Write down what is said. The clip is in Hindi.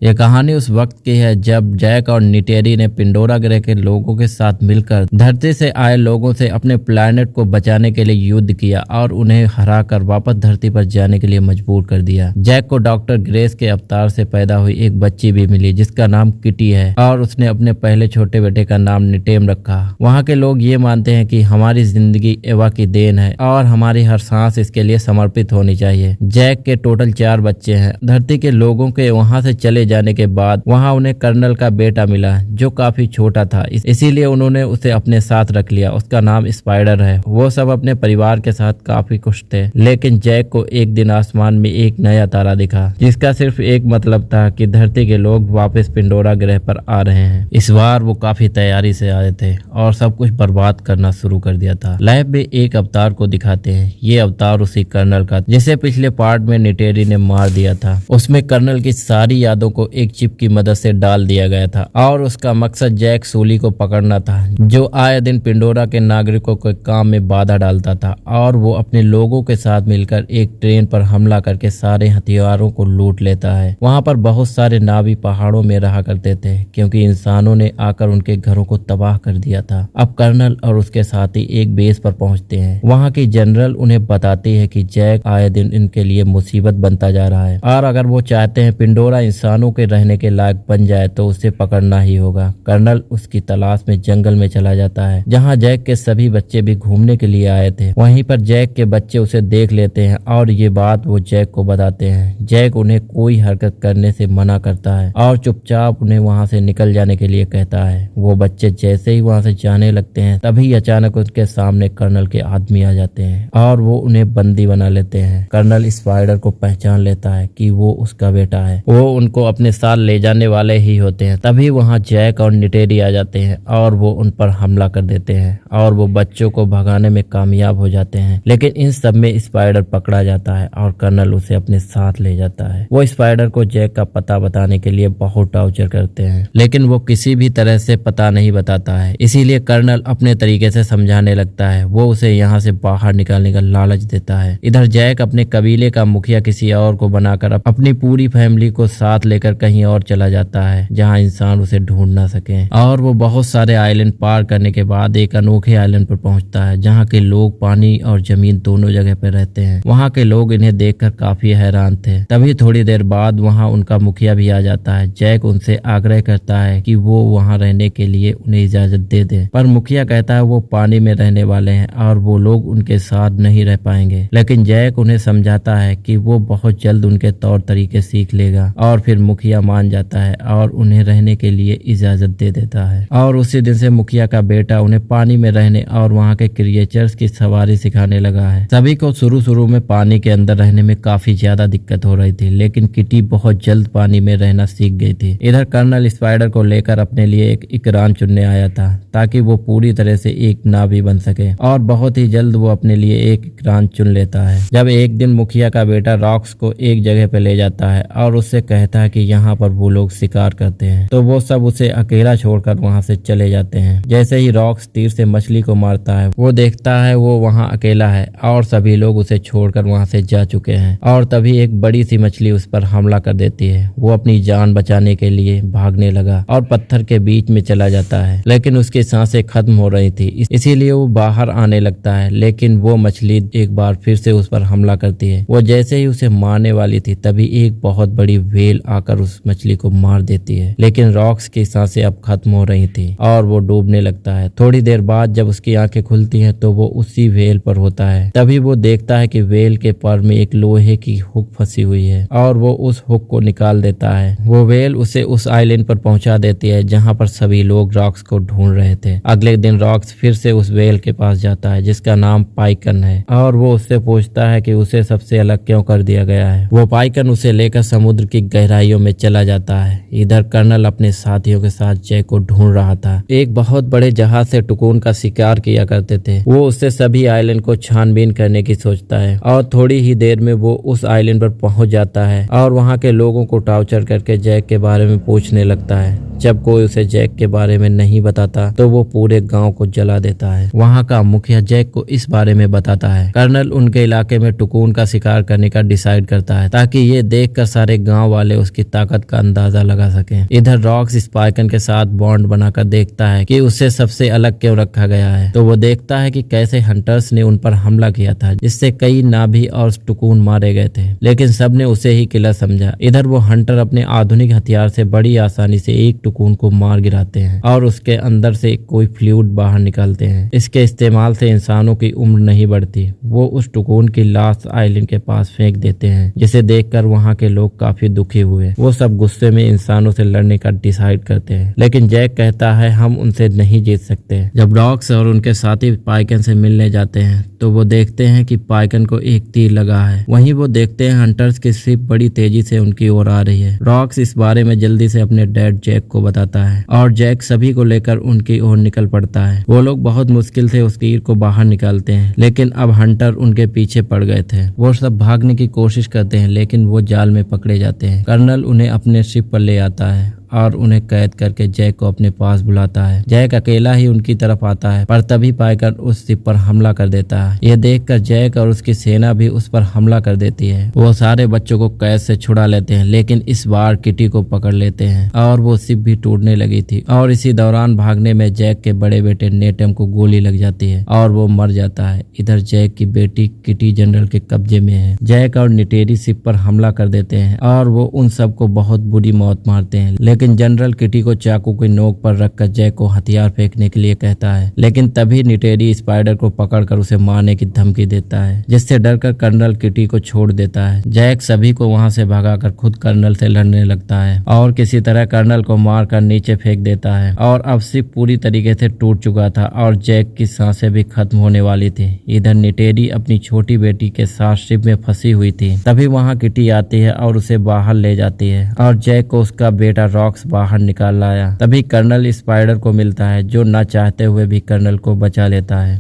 यह कहानी उस वक्त की है जब जैक और निटेरी ने पिंडोरा ग्रह के लोगों के साथ मिलकर धरती से आए लोगों से अपने प्लैनेट को बचाने के लिए युद्ध किया और उन्हें हराकर वापस धरती पर जाने के लिए मजबूर कर दिया। जैक को डॉक्टर ग्रेस के अवतार से पैदा हुई एक बच्ची भी मिली जिसका नाम किटी है और उसने अपने पहले छोटे बेटे का नाम निटेम रखा। वहाँ के लोग ये मानते हैं कि हमारी जिंदगी एवा की देन है और हमारी हर सांस इसके लिए समर्पित होनी चाहिए। जैक के टोटल 4 बच्चे हैं। धरती के लोगों के वहाँ से चले जाने के बाद वहाँ उन्हें कर्नल का बेटा मिला जो काफी छोटा था, इसीलिए उन्होंने उसे अपने साथ रख लिया। उसका नाम स्पाइडर है। वो सब अपने परिवार के साथ काफी खुश थे, लेकिन जैक को एक दिन आसमान में एक नया तारा दिखा जिसका सिर्फ एक मतलब था कि धरती के लोग वापस पिंडोरा ग्रह पर आ रहे हैं। इस बार वो काफी तैयारी से आए थे और सब कुछ बर्बाद करना शुरू कर दिया था। लैब में एक अवतार को दिखाते हैं। ये अवतार उसी कर्नल का जिसे पिछले पार्ट में निटेरी ने मार दिया था। उसमें कर्नल की सारी यादों को एक चिप की मदद से डाल दिया गया था और उसका मकसद जैक सूली को पकड़ना था जो आए दिन पिंडोरा के नागरिकों के काम में बाधा डालता था और वो अपने लोगों के साथ मिलकर एक ट्रेन पर हमला करके सारे हथियारों को लूट लेता है। वहाँ पर बहुत सारे नावी पहाड़ों में रहा करते थे क्योंकि इंसानों ने आकर उनके घरों को तबाह कर दिया था। अब कर्नल और उसके साथी एक बेस पर पहुंचते हैं। वहाँ की जनरल उन्हें बताती है कि जैक आए दिन इनके लिए मुसीबत बनता जा रहा है और अगर वो चाहते हैं पिंडोरा इंसानों के रहने के लायक बन जाए तो उसे पकड़ना ही होगा। कर्नल उसकी तलाश में जंगल में चला जाता है जहाँ जैक के सभी बच्चे भी घूमने के लिए आए थे। वहीं पर जैक के बच्चे उसे देख लेते हैं और ये बात वो जैक को बताते हैं। जैक उन्हें कोई हरकत करने से मना करता है और चुपचाप उन्हें वहाँ से निकल जाने के लिए कहता है। वो बच्चे जैसे ही वहाँ से जाने लगते हैं तभी अचानक उनके सामने कर्नल के आदमी आ जाते हैं और वो उन्हें बंदी बना लेते हैं। कर्नल स्पाइडर को पहचान लेता है कि वो उसका बेटा है। वो उनको अपने साथ ले जाने वाले ही होते हैं। तभी वहाँ जैक और निटेरी आ जाते हैं और वो उन पर हमला कर देते हैं और वो बच्चों को भगाने में कामयाब हो जाते हैं। लेकिन इन सब में स्पाइडर पकड़ा जाता है और कर्नल उसे अपने साथ ले जाता है। वो स्पाइडर को जैक का पता बताने के लिए बहुत टॉर्चर करते हैं लेकिन वो किसी भी तरह से पता नहीं बताता है। इसीलिए कर्नल अपने तरीके से समझाने लगता है। वो उसे यहाँ से बाहर निकालने का लालच देता है। इधर जैक अपने कबीले का मुखिया किसी और को बनाकर अपनी पूरी फैमिली को साथ लेकर कहीं और चला जाता है जहाँ इंसान उसे ढूंढ ना सके और वो बहुत सारे आइलैंड पार करने के बाद एक अनोखे आइलैंड पर पहुंचता है जहाँ के लोग पानी और जमीन दोनों जगह पर रहते हैं। वहाँ के लोग इन्हें देखकर काफी हैरान थे। तभी थोड़ी देर बाद वहाँ उनका मुखिया भी आ जाता है। जैक उनसे आग्रह करता है कि वो वहाँ रहने के लिए उन्हें इजाजत दे दे, पर मुखिया कहता है वो पानी में रहने वाले हैं और वो लोग उनके साथ नहीं रह पाएंगे। लेकिन जैक उन्हें समझाता है कि वो बहुत जल्द उनके तौर तरीके सीख लेगा और फिर मुखिया मान जाता है और उन्हें रहने के लिए इजाजत दे देता है। और उसी दिन से मुखिया का बेटा उन्हें पानी में रहने और वहाँ के क्रिएचर्स की सवारी सिखाने लगा है। सभी को शुरू में पानी के अंदर रहने में काफी ज्यादा दिक्कत हो रही थी लेकिन किटी बहुत जल्द पानी में रहना सीख गई थी। इधर कर्नल स्पाइडर को लेकर अपने लिए एक इकरान चुनने आया था ताकि वो पूरी तरह से एक नावी बन सके और बहुत ही जल्द वो अपने लिए एक इकरान चुन लेता है। जब एक दिन मुखिया का बेटा रॉक्स को एक जगह पे ले जाता है और उससे कहता है कि यहाँ पर वो लोग शिकार करते हैं तो वो सब उसे अकेला छोड़कर वहाँ से चले जाते हैं। जैसे ही रॉक्स तीर से मछली को मारता है वो देखता है वो वहाँ अकेला है और सभी लोग उसे छोड़कर वहाँ से जा चुके हैं और तभी एक बड़ी सी मछली उस पर हमला कर देती है। वो अपनी जान बचाने के लिए भागने लगा और पत्थर के बीच में चला जाता है लेकिन उसकी सांसें खत्म हो रही थी इसीलिए वो बाहर आने लगता है। लेकिन वो मछली एक बार फिर से उस पर हमला करती है। वो जैसे ही उसे मारने वाली थी तभी एक बहुत बड़ी व्हेल आकर उस मछली को मार देती है लेकिन रॉक्स की सांसें अब खत्म हो रही थी और वो डूबने लगता है। थोड़ी देर बाद जब उसकी आंखें खुलती हैं तो वो उसी व्हेल पर होता है। तभी वो देखता है कि व्हेल के पर में एक लोहे की हुक फंसी हुई है और वो उस हुक को निकाल देता है। वो व्हेल उसे उस आइलैंड पर पहुंचा देती है जहां पर सभी लोग रॉक्स को ढूंढ रहे थे। अगले दिन रॉक्स फिर से उस व्हेल के पास जाता है जिसका नाम पाइकन है और वो उससे पूछता है कि उसे सबसे अलग क्यों कर दिया गया है। वो पाइकन उसे लेकर समुद्र की गहराइयों में चला जाता है। इधर कर्नल अपने साथियों के साथ जैक को ढूंढ रहा था। एक बहुत बड़े जहाज से टुकून का शिकार किया करते थे। वो उससे सभी आइलैंड को छानबीन करने की सोचता है और थोड़ी ही देर में वो उस आइलैंड पर पहुंच जाता है और वहां के लोगों को टॉर्चर करके जैक के बारे में पूछने लगता है। जब कोई उसे जैक के बारे में नहीं बताता तो वो पूरे गांव को जला देता है। वहाँ का मुखिया जैक को इस बारे में बताता है। कर्नल उनके इलाके में टुकून का शिकार करने का डिसाइड करता है ताकि ये देखकर सारे गांव वाले उसकी ताकत का अंदाजा लगा सकें। इधर रॉक्स स्पाइकन के साथ बॉन्ड बनाकर देखता है कि उसे सबसे अलग क्यों रखा गया है। तो वो देखता है कि कैसे हंटर्स ने उन पर हमला किया था जिससे कई नाभी और टुकून मारे गए थे, लेकिन सबने उसे ही किलर समझा। इधर वो हंटर अपने आधुनिक हथियार से बड़ी आसानी से एक टुकून को मार गिराते हैं और उसके अंदर से कोई फ्लूइड बाहर निकालते हैं। इसके इस्तेमाल से इंसानों की उम्र नहीं बढ़ती। वो उस टुकून की लाश आइलैंड के पास फेंक देते हैं, जिसे देखकर वहाँ के लोग काफी दुखी हुए। वो सब गुस्से में इंसानों से लड़ने का डिसाइड करते हैं, लेकिन जैक कहता है हम उनसे नहीं जीत सकते। जब रॉक्स और उनके साथी पाइकन से मिलने जाते हैं तो वो देखते हैं कि पाइकन को एक तीर लगा है। वहीं वो देखते हैं हंटर्स की शिप बड़ी तेजी से उनकी ओर आ रही है। रॉक्स इस बारे में जल्दी से अपने डैड जैक को बताता है और जैक सभी को लेकर उनकी ओर निकल पड़ता है। वो लोग बहुत मुश्किल से उस तीर को बाहर निकालते हैं, लेकिन अब हंटर उनके पीछे पड़ गए थे। वो सब भागने की कोशिश करते हैं, लेकिन वो जाल में पकड़े जाते हैं। कर्नल उन्हें अपने शिप पर ले आता है और उन्हें कैद करके जैक को अपने पास बुलाता है। जैक अकेला ही उनकी तरफ आता है, पर तभी पाइकर उस शिप पर हमला कर देता है। यह देखकर जैक और उसकी सेना भी उस पर हमला कर देती है। वो सारे बच्चों को कैद से छुड़ा लेते हैं, लेकिन इस बार किटी को पकड़ लेते हैं और वो शिप भी टूटने लगी थी। और इसी दौरान भागने में जैक के बड़े बेटे नेटम को गोली लग जाती है और वो मर जाता है। इधर जैक की बेटी किटी जनरल के कब्जे में है। जैक और निटेरी शिप पर हमला कर देते हैं और वो उन सबको बहुत बुरी मौत मारते हैं, लेकिन जनरल किटी को चाकू की नोक पर रखकर जैक को हथियार फेंकने के लिए कहता है। लेकिन तभी निटेरी स्पाइडर को पकड़कर उसे मारने की धमकी देता है, जिससे डरकर कर्नल किटी को छोड़ देता है। जैक सभी को वहां से भगाकर खुद कर्नल से लड़ने लगता है और किसी तरह कर्नल को मारकर नीचे फेंक देता है। और अब शिप पूरी तरीके से टूट चुका था और जैक की सांसें भी खत्म होने वाली थी। इधर निटेरी अपनी छोटी बेटी के साथ शिप में फंसी हुई थी। तभी वहाँ किटी आती है और उसे बाहर ले जाती है और जैक को उसका बेटा रॉक्स बाहर निकाल लाया। तभी कर्नल स्पाइडर को मिलता है, जो न चाहते हुए भी कर्नल को बचा लेता है।